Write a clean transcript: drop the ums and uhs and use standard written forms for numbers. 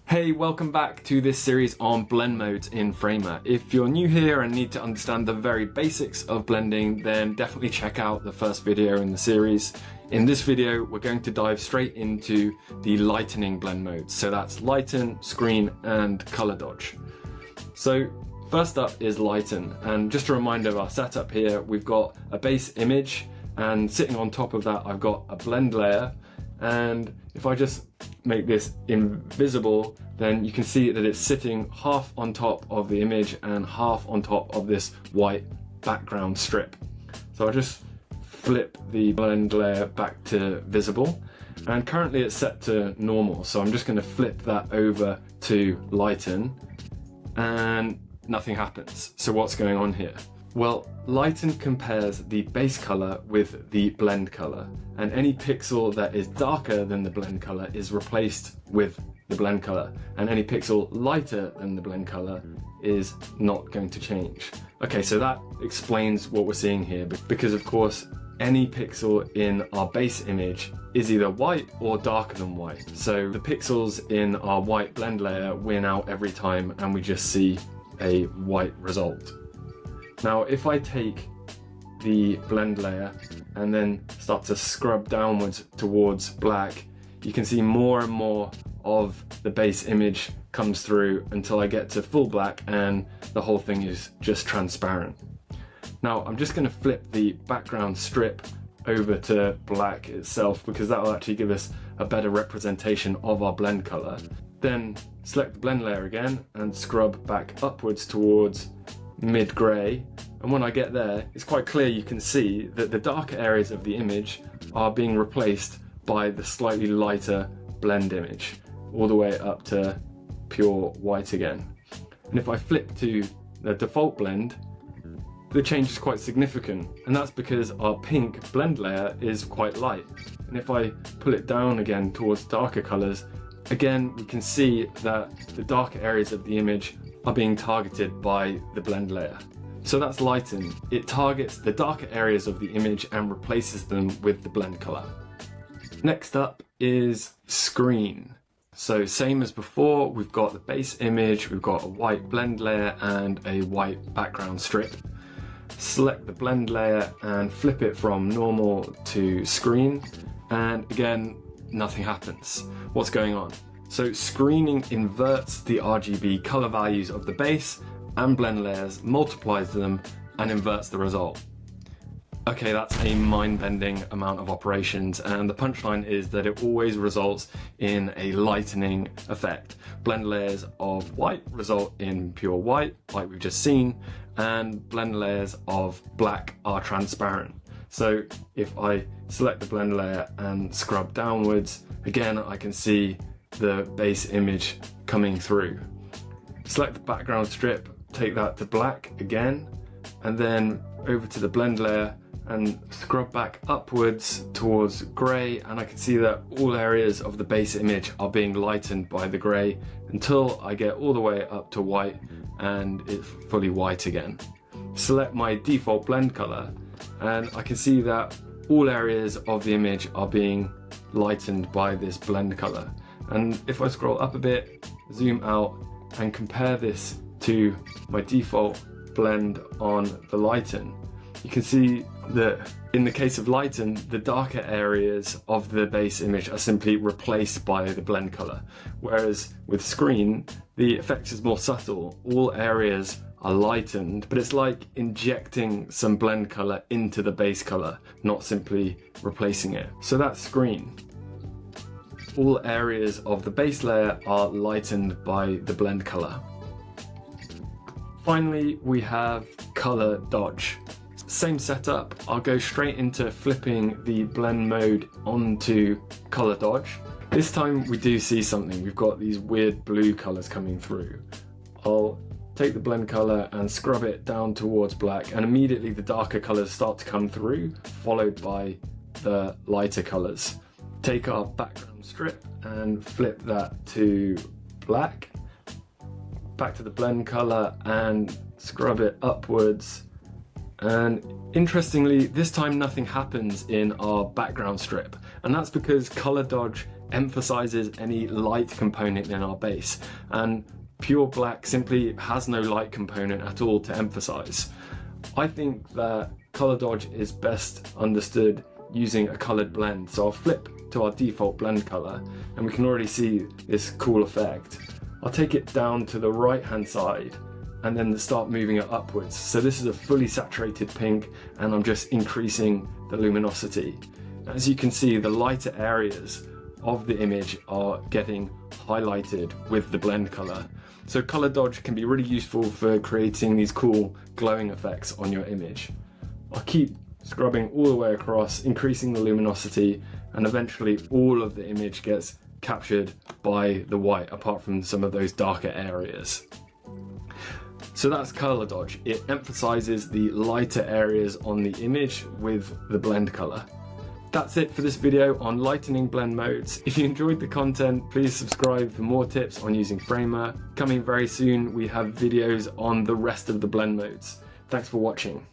Hey, welcome back to this series on blend modes in Framer. If you're new here and need to understand the very basics of blending, then definitely check out the first video in the series. In this video, we're going to dive straight into the lightening blend modes. So that's lighten, screen, and color dodge. So first up is lighten, and just a reminder of our setup here, we've got a base image, and sitting on top of that, I've got a blend layer. And if I just make this invisible, then you can see that it's sitting half on top of the image and half on top of this white background strip. So I'll just flip the blend layer back to visible, and currently it's set to normal. So I'm just going to flip that over to lighten, and nothing happens. So what's going on here? Well, Lighten compares the base color with the blend color, and any pixel that is darker than the blend color is replaced with the blend color, and any pixel lighter than the blend color is not going to change. Okay, so that explains what we're seeing here, because of course any pixel in our base image is either white or darker than white. So the pixels in our white blend layer win out every time, and we just see a white result. Now, if I take the blend layer and then start to scrub downwards towards black, you can see more and more of the base image comes through until I get to full black and the whole thing is just transparent. Now, I'm just going to flip the background strip over to black itself, because that will actually give us a better representation of our blend color. Then select the blend layer again and scrub back upwards towards mid-grey, and when I get there, it's quite clear you can see that the darker areas of the image are being replaced by the slightly lighter blend image, all the way up to pure white again. And if I flip to the default blend, the change is quite significant, and that's because our pink blend layer is quite light. And if I pull it down again towards darker colors, again we can see that the darker areas of the image are being targeted by the blend layer. So that's lighten. It targets the darker areas of the image and replaces them with the blend color. Next up is screen. So same as before, we've got the base image, we've got a white blend layer and a white background strip. Select the blend layer and flip it from normal to screen, and again, nothing happens. What's going on? So screening inverts the RGB color values of the base and blend layers, multiplies them, and inverts the result. Okay, that's a mind-bending amount of operations, and the punchline is that it always results in a lightening effect. Blend layers of white result in pure white, like we've just seen, and blend layers of black are transparent. So if I select the blend layer and scrub downwards, again I can see the base image coming through. Select the background strip, take that to black again, and then over to the blend layer and scrub back upwards towards grey, and I can see that all areas of the base image are being lightened by the grey until I get all the way up to white and it's fully white again. Select my default blend color, and I can see that all areas of the image are being lightened by this blend color. And if I scroll up a bit, zoom out, and compare this to my default blend on the lighten, you can see that in the case of lighten, the darker areas of the base image are simply replaced by the blend color. Whereas with screen, the effect is more subtle. All areas are lightened, but it's like injecting some blend color into the base color, not simply replacing it. So that's screen. All areas of the base layer are lightened by the blend color. Finally, we have color dodge. Same setup, I'll go straight into flipping the blend mode onto color dodge. This time we do see something. We've got these weird blue colors coming through. I'll take the blend color and scrub it down towards black, and immediately the darker colors start to come through, followed by the lighter colors. Take our background strip and flip that to black, back to the blend color and scrub it upwards, and interestingly this time nothing happens in our background strip, and that's because color dodge emphasizes any light component in our base, and pure black simply has no light component at all to emphasize. I think that color dodge is best understood using a colored blend. So I'll flip to our default blend color and we can already see this cool effect. I'll take it down to the right hand side and then start moving it upwards. So this is a fully saturated pink and I'm just increasing the luminosity. As you can see, the lighter areas of the image are getting highlighted with the blend color. So color dodge can be really useful for creating these cool glowing effects on your image. I'll keep scrubbing all the way across, increasing the luminosity, and eventually all of the image gets captured by the white, apart from some of those darker areas. So that's color dodge. It emphasizes the lighter areas on the image with the blend color. That's it for this video on lightening blend modes. If you enjoyed the content, please subscribe for more tips on using Framer. Coming very soon, we have videos on the rest of the blend modes. Thanks for watching.